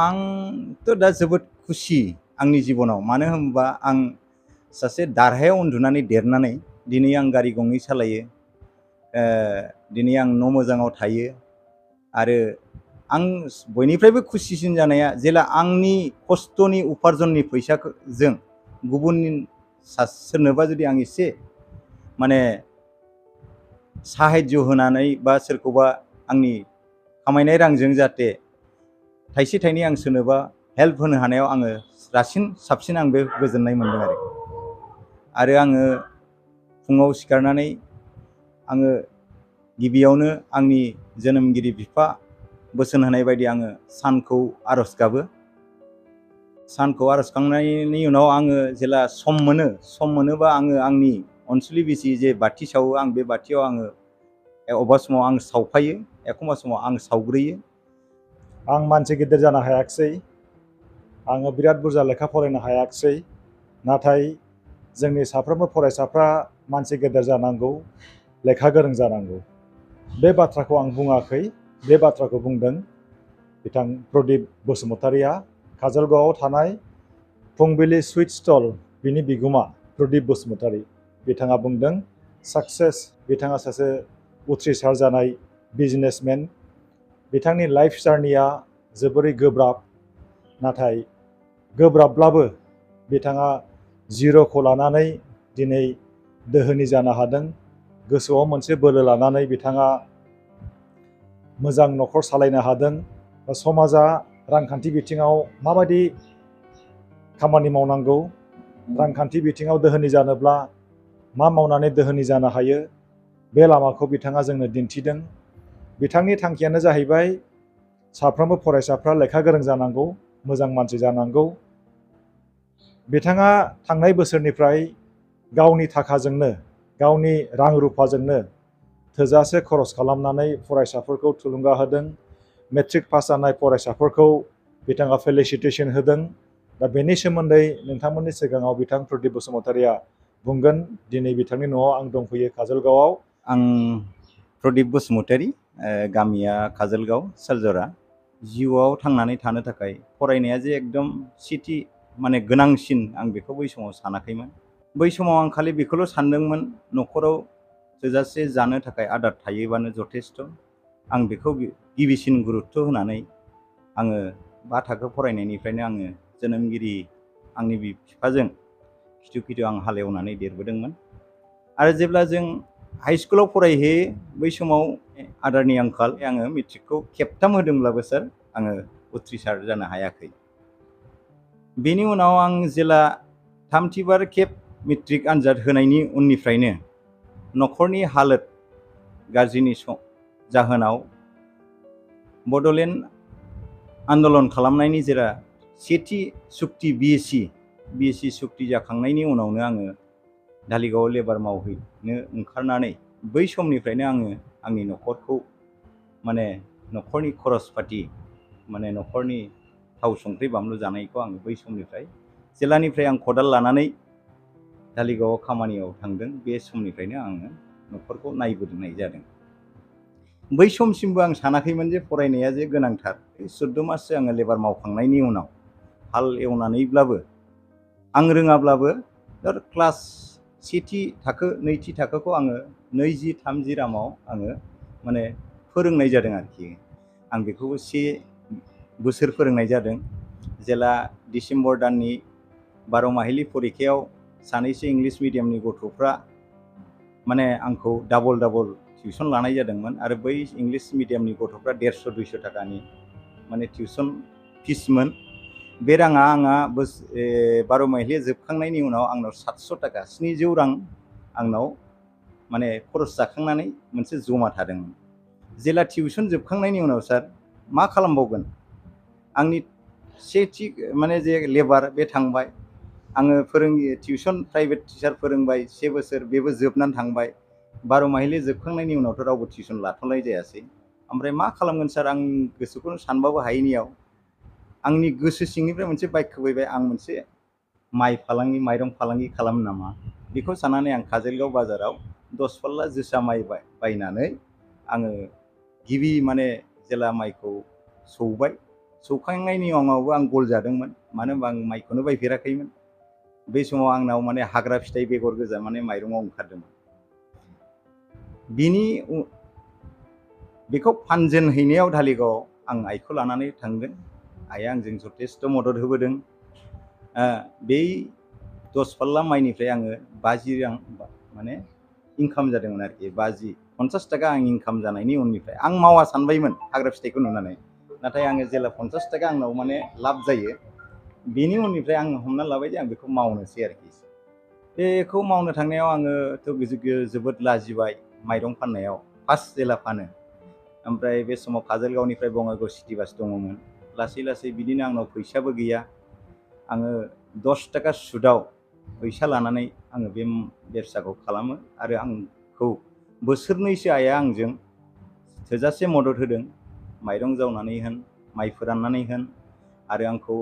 आंथ' दा जोबोद खुसि आंनि जिबनाव। मानो होनोबा आं सासे दारहायाव उन्दुनानै देरनानै दिनै आं गारि गंनै सालायो। दिनै आं न' मोजाङाव थायो आरो आं बयनिफ्रायबो खुसिसिन जानाया जेला आंनि खस्थ'नि उपार्जननि फैसाजों गुबुननि सोरनोबा जुदि आं एसे माने साहायज्य होनानै बा सोरखौबा आंनि खामायनाय रांजों जाहाथे थाइसे थाइनै आं सोरनोबा हेल्प होनो हानायाव आङो साबसिन आं बे गोजोननाय मोनदों आरो आङो फुङाव सिखारनानै आङो गिबियावनो आंनि जोनोमगिरि बिफा बोसोन होनाय बायदि आङो सानखौ आर'ज गाबो। सानखौ आर'ज गाबखांनायनि उनाव आङो जेला सम मोनोबा आङो आंनि अनसुलि बिसि जे बाथि सावो आं बे बाथियाव आङो अबेबा समाव आं सावफायो, एखमबा समाव आं सावग्रोयो। आं मानसि गिदिर जानो हायाखिसै, आङो बिराद बुरजा लेखा फरायनो हायाखिसै, नाथाय जोंनि साफ्रोमबो फरायसाफ्रा मानसि गेदेर जानांगौ, लेखा गोरों जानांगौ। बे बाथ्राखौ आं बुङाखै, बे बाथ्राखौ बुंदों बिथां प्रदीप बसुमतारीया। काजलगावआव थानाय फुंबिलि सुइट स्टल बिनि बिगोमा प्रदीप बसुमतारी बिथाङा बुंदों साक्सेस, बिथाङा सासे उथ्रिसार जानाय बिजनेसमेन। बिथांनि लाइफ जार्निया जोबोरै गोब्राब, नाथाय गोब्राबब्लाबो बिथाङा जिर'खौ लानानै दिनै दोहोनि जानो हादों। गोसोआव मोनसे बोलो लानानै बिथाङा मोजां न'खर सालायनो हादों। समाजा रांखान्थि बिथिङाव माबायदि खामानि मावनांगौ, रांखान्थि बिथिङाव दोहोनि जानोब्ला मा मावनानै दोहोनि जानो हायो, बे लामाखौ बिथाङा जोंनो दिन्थिदों। बिथांनि थांखियानो जाहैबाय साफ्रोमबो फरायसाफ्रा लेखा गोरों जानांगौ, मोजां मानसि जानांगौ। बिथाङा थांनाय बोसोरनिफ्राय गावनि थाखाजोंनो, गावनि रां रुफाजोंनो थोजासे खरस खालामनानै फरायसाफोरखौ थुलुंगा होदों। मेट्रिक पास जानाय फरायसाफोरखौ बिथाङा फेलिसिटेसन होदों। दा बेनि सोमोन्दै नोंथांमोननि सिगाङाव बिथां प्रदीप बसुमतारीया बुंगोन। दिनै बिथांनि न'आव आं दंफैयो काजलगावआव। आं प्रदीप बसुमतारी, गामिया काजलगाव सालजरा। जिउआव थांनानै थानो थाखाय फरायनाया जे एकदम सिथि माने गोनांसिन आं बेखौ बै समाव सानाखैमोन। बै समाव आं खालि बेखौल' सानदोंमोन न'खराव थोजासे जानो थाखाय आदार थायोबानो जथेस्थ'। आं बेखौ गिबिसिन गुरुत्थ' होनानै आङो 5 थाखो फरायनायनिफ्रायनो आङो जोनोमगिरि आंनि बिफाजों खिथु खिथु आं हालेवनानै देरबोदोंमोन। आरो जेब्ला जों हाइ स्कुलाव फरायहैयो बै समाव आदारनि आंखाल, आङो मेट्रिकखौ खेबथाम होदोंब्लाबो सार आङो उथ्रिसार जानो हायाखै। बेनि उनाव आं जेला थामथिबार खेब मेट्रिक आनजाद होनायनि उननिफ्रायनो न'खरनि हालोद गाज्रिनि जाहोनाव बड'लेण्ड आन्दलन खालामनायनि जेरा सेथि सुक्ति बिएससि सुक्ति जाखांनायनि उनावनो आङो धालिगावआव लेबार मावहैनो ओंखारनानै बै समनिफ्रायनो आङो आंनि न'खरखौ माने न'खरनि खरस पाति माने न'खरनि थाव संख्रि बानलु जानायखौ आङो बै समनिफ्राय जेलानिफ्राय आं खदाल लानानै धालिगावआव खामानियाव थांदों बे समनिफ्रायनो आङो न'खरखौ नायबोनाय जादों। बै समसिमबो आं सानाखैमोन जे फरायनाया जे गोनांथार। 14 माससो आङो लेबार मावखांनायनि उनाव हाल एवनानैब्लाबो आं रोङाब्लाबो क्लास सेथि थाखो नैथि थाखोखौ आङो 20-30 रामाव आङो माने फोरोंनाय जादों आरोखि। आं बेखौबो 1 बोसोर फोरोंनाय जादों। जेला डिसेम्बर दाननि 12 माहिलि परिखायाव सानैसो इंलिस मिडियामनि गथ'फ्रा माने आंखौ डाबल टिउसन लानाय जादोंमोन। आरो बै इंलिस मिडियामनि गथ'फ्रा 150-200 थाखानि माने टिउसन फिसमोन। बे राङा आंहा 12 माहिलिया जोबखांनायनि उनाव आंनाव 700 थाखा 700 रां आंनाव माने खरस जाखांनानै मोनसे जमा थादोंमोन। जेला टिउसन जोबखांनायनि उनाव सार मा खालामबावगोन, आंनि सेथि माने जे लेबार बे थांबाय, आङो टिउसन प्राइभेट टिचार फोरोंबाय 1 बोसोर, बेबो जोबनानै थांबाय। 12 माहिलि जोबखांनायनि उनावथ' रावबो टिउसन लाथ'नाय जायासै। ओमफ्राय मा खालामगोन सार, आं गोसोखौनो सानबाबो हायैनियाव आंनि गोसो सिंनिफ्राय मोनसे बाइक फैबाय, आं मोनसे माइरं फालांगि खालामनो नामा। बेखौ साननानै आं काजलगाव बाजाराव 10 फाल्ला जोसा माइ बायनानै आङो गिबि माने जेला माइखौ सौबाय सौखांनायनि उनावबो आं गल जादोंमोन, मानो होनबा आं माइखौनो बायफेराखैमोन। बे समाव आंनाव माने हाग्रा फिथाइ बेगर गोजा माने माइरंआव ओंखारदोंमोन। बेखौ फानजेनहैनायाव धालिगावआव आं आइखौ लानानै थांदों। आइया आंजों जथेस्थ' मदद होबोदों। बै 10 फाल्ला माइनिफ्राय आङो 50 रां माने इनकाम जादोंमोन आरोखि। 50 थाखा आं इनकाम जानायनि उननिफ्राय आं मावा सानबायमोन हाग्रा फिथाइखौ नुनानै, नाथाय आङो जेला 50 थाखा आंनाव माने लाब जायो, बेनि उननिफ्राय आं हमना लाबाय जे आं बेखौ मावनोसै आरोखि। बेखौ मावनो थांनायाव आङोथ' जोबोद लाजिबाय माइरं फाननायाव, फार्स्ट जेला फानो। ओमफ्राय बे समाव काजलगावनिफ्राय बङाइगाव सिटि बास दङमोन। लासै लासै बिदिनो आंनाव फैसाबो गैया। आङो 10 थाखा सुदआव फैसा लानानै आङो बे बेबसाखौ खालामो आरो आंखौ बोसोरनैसो आइया आंजों थोजासे मदद होदों। माइरं जावनानै होन, माइ फोराननानै होन, आरो आंखौ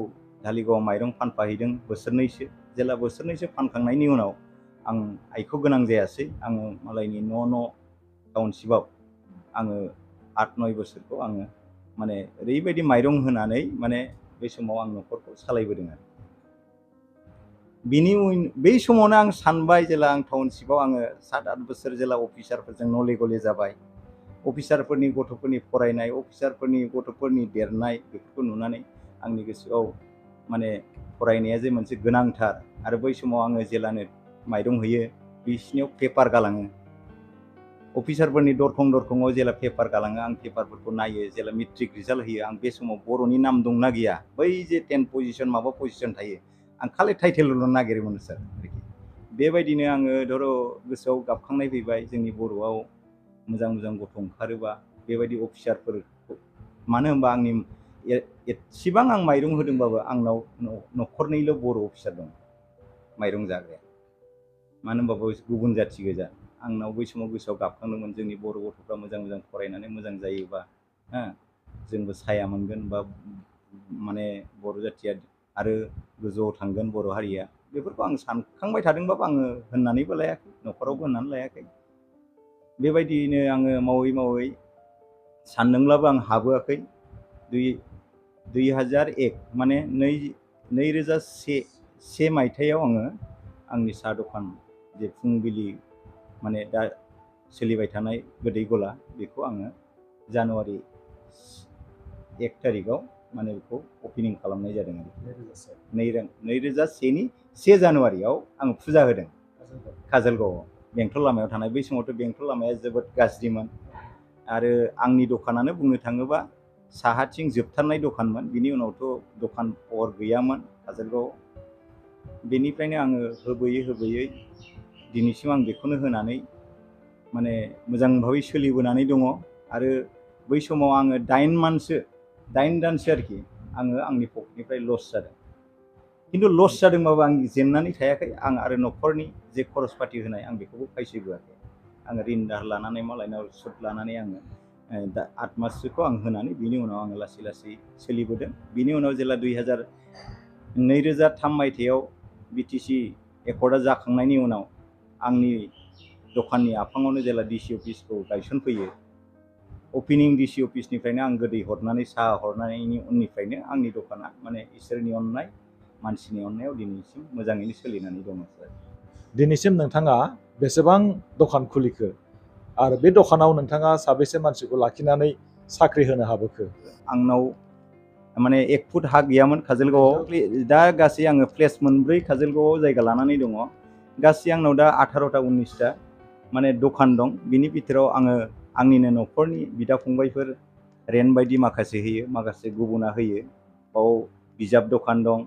धालिगावआव माइरं फानफाहैदों बोसोरनैसो। जेला बोसोरनैसो फानखांनायनि उनाव आं आइखौ गोनां जायासै। आङो मालायनि न' टाउनशिपआव आङो 8-9 बोसोरखौ आङो माने ओरैबायदि माइरं होनानै माने बे समाव आं न'खरखौ सालायबोदों आरो। बै समावनो आं सानबाय, जेला आं टाउनशिपआव आङो 7-8 बोसोर जेला अफिसारफोरजों नले गले जाबाय, अफिसारफोरनि गथ'फोरनि फरायनाय, अफिसारफोरनि गथ'फोरनि देरनाय, बेफोरखौ नुनानै आंनि गोसोआव माने फरायनाया जे मोनसे गोनांथार। आरो बै समाव आङो जेलानो माइरं हैयो बिसिनियाव पेपार गालाङो। अफिसारफोरनि दरखं जेला पेपार गालाङो, आं पेपारफोरखौ नायो। जेला मेट्रिक रिजाल्ट होयो, आं बे समाव बर'नि नाम दंना गैया, बै जे 10 पजिशन माबा पजिशन थायो, आं खालि टाइटेलल' नागिरोमोन सार आरोखि। बेबायदिनो आङो गोसोआव गाबखांनाय फैबाय, जोंनि बर'आव मोजां मोजां गथ' ओंखारोबा बेबायदि अफिसारफोरखौ, मानो होनबा आंनि एसेबां आं माइरं होदोंबाबो आंनाव न'खरनैल' बर' अफिसार दं माइरं जाग्राया, मानो होनबा गुबुन जाथि गोजा। आंनाव बै समाव गोसोआव गाबखांदोंमोन, जोंनि बर' गथ'फ्रा मोजां मोजां फरायनानै मोजां जायोबा जोंबो साया मोनगोन, बा माने बर' जाथिया आरो गोजौआव थांगोन बर' हारिया। बेफोरखौ आं सानखांबाय थादोंबाबो आङो होननानैबो लायाखै, न'खरावबो होननानै लायाखै। बेबायदियैनो आङो मावै मावै सानदोंब्लाबो आं हाबोआखै। 2001 माने 2001 मायथाइयाव आङो आंनि साहा दखान, जे फुंबिलि माने दा सोलिबाय थानाय गोदै गला, बेखौ आङो जानुवारि 1 थारिखआव माने बेखौ अपेनिं खालामनाय जादों। 2001 1 जानुवारियाव आं फुजा होदों काजलगावआव, बेंटल लामायाव थानाय। बै समावथ' बेंटल लामाया जोबोद गाज्रिमोन, आरो आंनि दखानानो बुंनो थाङोबा साहाथिं जोबथारनाय दखानमोन। बिनि उनावथ' दखान पावार गैयामोन काजलगावआव। बेनिफ्रायनो आङो होबोयै दिनैसिम आं बेखौनो होनानै माने मोजां भाबै सोलिबोनानै दङ। आरो बै समाव आङो 8 दानसो आरोखि आङो आंनि पकेटनिफ्राय लस जादों। खिन्थु लस जादोंबाबो आं जेननानै थायाखै। आं आरो न'खरनि जे खरस पाति होनाय, आं बेखौबो खायसोबोआखै। आङो रिन दाहार लानानै, मालायनाव सुद लानानै आङो 8 माससोखौ आं होनानै, बिनि उनाव आङो लासै लासै सोलिबोदों। बिनि उनाव जेला 2003 मायथाइयाव BTC एकर्डआ जाखांनायनि उनाव आंनि दखाननि आफाङावनो जेला DC अफिसखौ गायसनफैयो, अपेनिं DC अफिसनिफ्रायनो आं गोदै हरनानै, साहा हरनायनि उननिफ्रायनो आंनि दखाना माने इसोरनि अननाय, मानसिनि अननायाव दिनैसिम मोजाङैनो सोलिनानै दङ सार। दिनैसिम नोंथाङा बेसेबां दखान खुलिखो, आरो बे दखानाव नोंथाङा साबेसे मानसिखौ लाखिनानै साख्रि होनो हाबोखो? आंनाव माने 1 फुट हा गैयामोन काजलगावआव। दा गासै आङो प्लेस 4 काजलगावआव जायगा लानानै दङ। गासै आंनाव दा 18टा 19टा माने दखान दं। बिनि बिथोराव आङो आंनिनो न'खरनि बिदा फंबायफोर रेन्ट बायदि माखासे होयो, माखासे गुबुना होयो। बाव बिजाब दखान दं,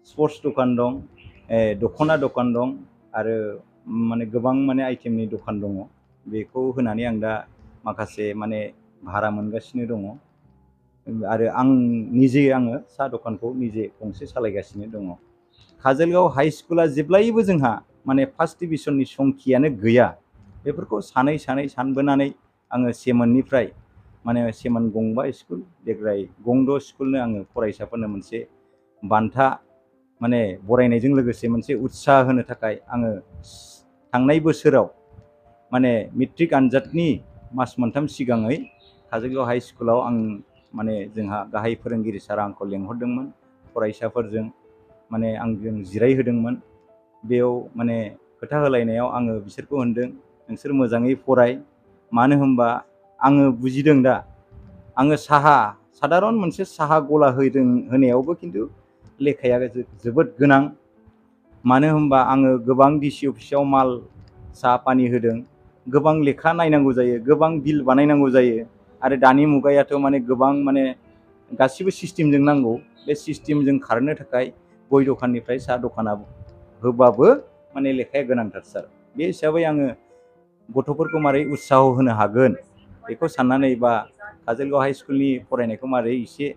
स्पर्ट्स दखान दं, दख'ना दखान दं, आरो माने गोबां माने आइटेमनि दखान दङ। बेखौ होनानै आं दा माखासे माने भारा मोनगासिनो दङ। आरो आङो साहा दखानखौ निजे गंसे सालायगासिनो दङ। काजलगाव हाइ स्कुला जेब्लायबो जोंहा माने फार्स्ट डिभिजननि संखियानो गैया। बेफोरखौ सानै सानबोनानै आङो सेमोननिफ्राय माने सेमोन गंबा स्कुल, देग्लाय गंद' स्कुलनो आङो फरायसाफोरनो मोनसे बान्था माने बरायनायजों लोगोसे मोनसे उत्साह होनो थाखाय आङो थांनाय बोसोराव माने मेट्रिक आनजादनि मास मोनथाम सिगाङै काजलगाव हाइ स्कुलाव आं माने जोंहा गाहाय फोरोंगिरि सारा आंखौ लेंहरदोंमोन, फरायसाफोरजों माने आंजों जिरायहोदोंमोन। बेयाव माने खोथा होलायनायाव आङो बिसोरखौ होनदों नोंसोर मोजाङै फराय, मानो होनबा आङो बुजिदों दा आङो सादारन मोनसे साहा गला होनायावबो खिन्थु लेखाया जोबोद गोनां। मानो होनबा आङो गोबां डिसि अफिसाव माल साहा पानि होदों, गोबां लेखा नायनांगौ जायो, गोबां बिल बानायनांगौ जायो आरो दानि मुगायाथ' माने गोबां माने गासिबो सिस्टेमजों नांगौ। बे सिस्टेमजों खारनो थाखाय गय दखाननिफ्राय साहा दखाना होबाबो माने लेखाया गोनांथार सार। बे हिसाबै आङो गथ'फोरखौ मारै उत्साह होनो हागोन बेखौ साननानै बा काजलगाव हाइ स्कुलनि फरायनायखौ मारै एसे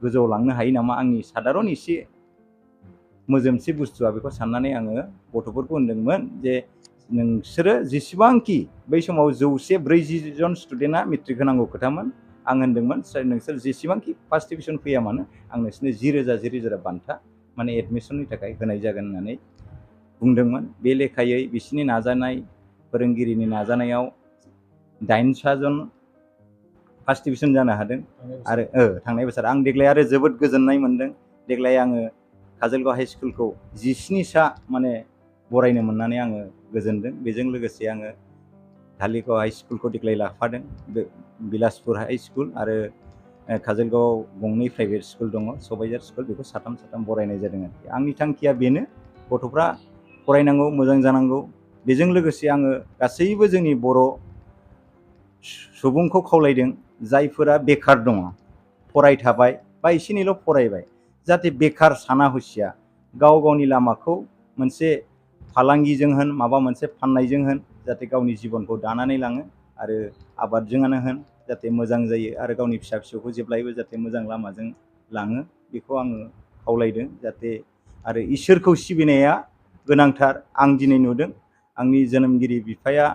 गोजौआव लांनो हायो नामा, आंनि सादारन एसे मोजोमसे बुस्थुआ बेखौ साननानै आङो गथ'फोरखौ होनदोंमोन जे नोंसोरो जेसेबांखि बै समाव 140 जन स्टुडेन्टआ मेट्रिक होनांगौ खोथामोन, आं होनदोंमोन नोंसोर जेसेबांखि फार्स्ट डिभिजन फैया मानो आं नोंसोरनो 10,000 बान्था माने एडमिसननि थाखाय होनाय जागोन होननानै बुंदोंमोन। बे लेखायै बिसोरनि नाजानाय, फोरोंगिरिनि नाजानायाव 9 जन फार्स्ट डिभिजन जानो हादों। आरो थांनाय बोसोर आं देग्लाय आरो जोबोद गोजोननाय मोनदों। देग्लाय आङो काजलगाव हाइ स्कुलखौ 17 माने बरायनो मोननानै आङो गोजोनदों। बेजों लोगोसे आङो धालिगाव हाइ स्कुलखौ देग्लाय लाफादों, बिलासपुर हाइ स्कुल आरो काजलगाव गंनै प्राइभेट स्कुल दङ, सबाइजार स्कुल, बेखौ साथाम बरायनाय जादों आरोखि। आंनि थांखिया बेनो गथ'फ्रा फरायनांगौ, मोजां जानांगौ। बेजों लोगोसे आङो गासैबो जोंनि बर' सुबुंखौ खावलायदों जायफोरा बेखार दङ, फरायथाबाय बा एसे एनैल' फरायबाय, जाहाथे बेखार साना हुसिया गाव गावनि लामाखौ मोनसे फालांगिजों होन माबा मोनसे फाननायजों होन जाहाथे गावनि जिबनखौ दानानै लाङो आरो आबादजोंआनो होन जाहाथे मोजां जायो आरो गावनि फिसा फिसौखौ जेब्लायबो जाहाथे मोजां लामाजों लाङो बेखौ आङो खावलायदों। जाहाथे आरो इसोरखौ सिबिनाया गोनांथार। आं दिनै नुदों आंनि जोनोमगिरि बिफाया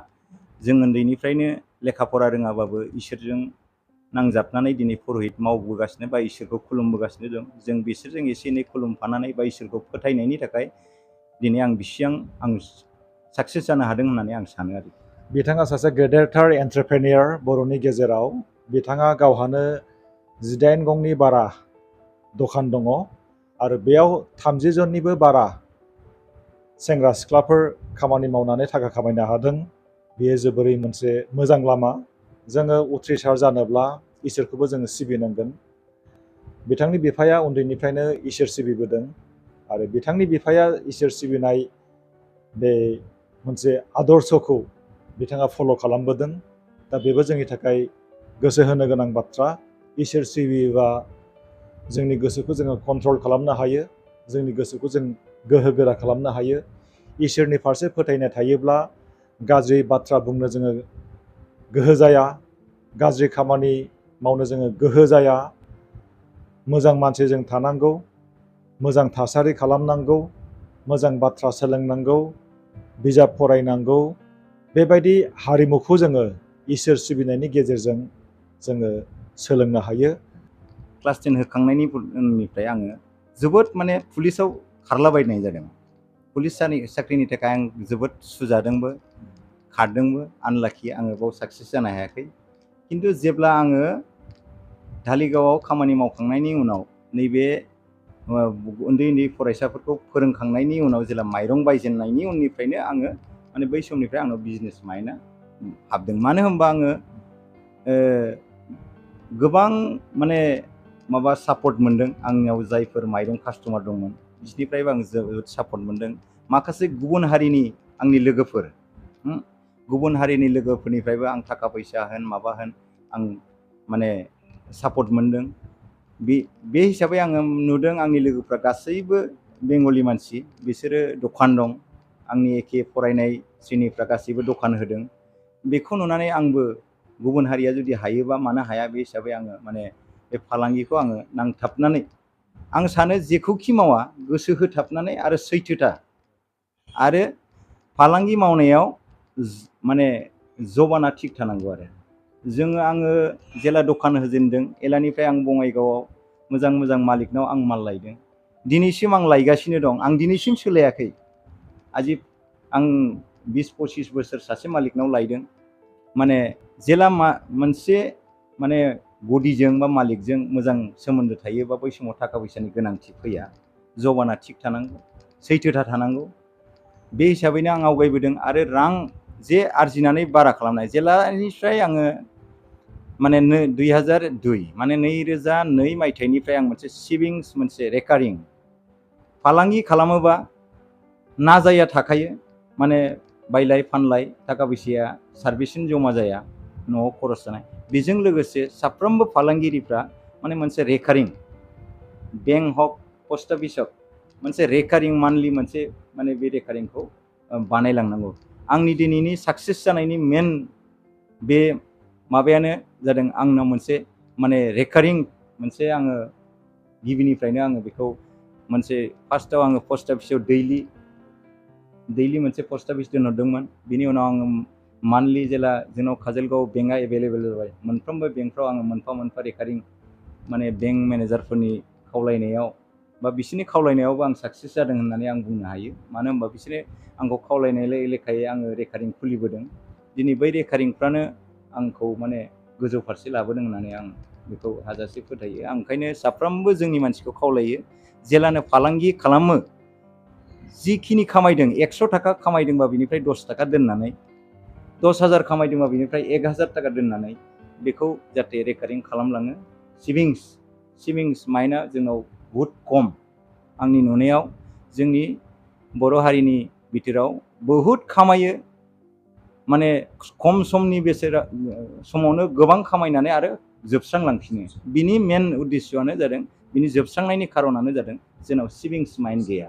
जों उन्दैनिफ्रायनो लेखा फरा रोङाबाबो इसोरजों नांजाबनानै दिनै पुरहित मावबोगासिनो बा इसोरखौ खुलुमबोगासिनो दं। जों बिसोरजों एसे एनै खुलुमफानानै बा इसोरखौ फोथायनायनि थाखाय दिनै आं बिसिबां साक्सेस जानो हादों होननानै आं सानो आरो। बिथाङा सासे गेदेरथार एन्टारप्रेनियर बर'नि गेजेराव। बिथाङा गावहानो 18 गंनि बारा दखान दङ आरो बेयाव 30 जननिबो बारा सेंग्रा सिख्लाफोर खामानि मावनानै थाखा खामायनो हादों। बेयो जोबोरै मोनसे मोजां लामा। जोङो उथ्रिसार जानोब्ला इसोरखौबो जोङो सिबिनांगोन। बिथांनि बिफाया उन्दैनिफ्रायनो इसोर सिबिबोदों आरो बिथांनि बिफाया इसोर सिबिनाय बे मोनसे आदर्शखौ बिथाङा फल' खालामबोदों। दा बेबो जोंनि थाखाय गोसो होनो गोनां बाथ्रा। इसोर सिबियोबा जोंनि गोसोखौ जोङो कन्ट्रल खालामनो हायो, जोंनि गोसोखौ जों गोहो गोरा खालामनो हायो। इसोरनि फारसे फोथायनाय थायोब्ला गाज्रि बाथ्रा बुंनो जोङो गोहो जाया, गाज्रि खामानि मावनो जोङो गोहो जाया। मोजां मानसिजों थानांगौ, मोजां थासारि खालामनांगौ, मोजां बाथ्रा सोलोंनांगौ, बिजाब फरायनांगौ। बेबायदि हारिमुखौ जोङो इसोर सिबिनायनि गेजेरजों जोङो सोलोंनो हायो। क्लास 10 होखांनायनि उननिफ्राय आङो जोबोद माने पुलिसाव खारलाबायनाय जादों। पुलिस साख्रिनि थाखाय आं जोबोद सुजादोंबो, खारदोंबो। आनलाखि आङो बाव साक्सेस जानो हायाखै। खिन्थु जेब्ला आङो धालिगावआव खामानि मावखांनायनि उनाव नैबे उन्दै उन्दै फरायसाफोरखौ फोरोंखांनायनि उनाव जेब्ला माइरं बायजेननायनि उननिफ्रायनो आङो माने बै समनिफ्राय आंनाव बिजनेस माइन्डआ हाबदों। मानो होनबा आङो गोबां माने माबा सापर्ट मोनदों। आंनियाव जायफोर माइरं कास्टमार दंमोन बिसोरनिफ्रायबो आं जोबोद सापर्ट मोनदों। माखासे गुबुन हारिनि आंनि लोगोफोर, गुबुन हारिनि लोगोफोरनिफ्रायबो आं थाखा फैसा होन माबा होन आं माने सापर्ट मोनदों। बे हिसाबै आङो नुदों आंनि लोगोफ्रा गासैबो बेंगलि मानसि, बिसोरो दखान दं। आंनि एखे फरायनाय श्रेणिफ्रा गासैबो दखान होदों। बेखौ नुनानै आंबो गुबुन हारिया जुदि हायोबा मानो हाया, बे हिसाबै आङो माने बे फालांगिखौ आङो नांथाबनानै आं सानो जेखौखि मावा गोसो होथाबनानै आरो सैथोथा आरो फालांगि मावनायाव माने जबाना थिग थानांगौ आरो। आङो जेला दखान होजेनदों एलानिफ्राय आं बङाइगावआव मोजां मोजां मालिकनाव आं माल लायदों। दिनैसिम आं लायगासिनो दं। आं दिनैसिम सोलायाखै। आं 20-25 बोसोर सासे मालिकनाव लायदों। माने जेला मोनसे माने बडिजों बा मालिकजों मोजां सोमोन्दो थायो बा बै समाव थाखा फैसानि गोनांथि फैया। जबाना थिग थानांगौ, सैथोथा थानांगौ। बे हिसाबैनो आं आवगायबोदों आरो रां जे आरजिनानै बारा खालामनाय जेलानिफ्राय आङो माने 2002 माने 2002 मायथाइनिफ्राय आं मोनसे सेभिंस मोनसे रेकारिं फालांगि खालामोबा नाजाया थाखायो माने बायलाय फानलाय थाखा फैसाया सार्भिसिं जमा जाया न'आव खरस जानाय बेजों लोगोसे साफ्रोमबो फालांगिरिफ्रा माने मोनसे रेकारिं बेंक हक पस्ट अफिस हक मोनसे रेकारिं मान्थलि मोनसे माने बे रेकारिंखौ बानायलांनांगौ। आंनि दिनैनि साक्सेस जानायनि मेन बे माबायानो जादों आंनाव मोनसे माने रेकारिं मोनसे आङो गिबिनिफ्रायनो आङो बेखौ मोनसे फार्स्टआव आङो पस्ट अफिसाव दैलि मोनसे पस्ट अफिस दोनहरदोंमोन। बिनि उनाव आङो मान्थलि जेला जोंनाव काजलगाव बेंकआ एभेलेबेल जाबाय मोनफ्रोमबो बेंकफ्राव आङो मोनफा मोनफा रेकारिं माने बेंक मेनेजारफोरनि खावलायनायाव बा बिसोरनि खावलायनायावबो आं साक्सेस जादों होननानै आं बुंनो हायो। मानो होनबा बिसोरो आंखौ खावलायनाय लेखायै आङो रेकारिं खुलिबोदों। दिनै बै रेकारिंफ्रानो आंखौ माने गोजौ फारसे लाबोदों होननानै आं बेखौ हाजासे फोथायो। आं ओंखायनो साफ्रोमबो जोंनि मानसिखौ खावलायो जेलानो फालांगि खालामो जिखिनि खामायदों 100 थाखा खामायदोंबा बिनिफ्राय 10 थाखा दोननानै 10,000 खामायदोंबा बिनिफ्राय 1,000 थाखा दोननानै बेखौ जाहाथे रेकारिं खालामलाङो। सेभिंस माइन्डआ जोंनाव बहुद खम। आंनि नुनायाव जोंनि बर' हारिनि बिथोराव बहुद खामायो माने खम समनि समावनो गोबां खामायनानै आरो जोबस्रांलांफिनो। बिनि मेन उद्देश्यआनो जादों बिनि जोबस्रांनायनि खारनानो जादों जोंनाव सेभिंस माइन्ड गैया।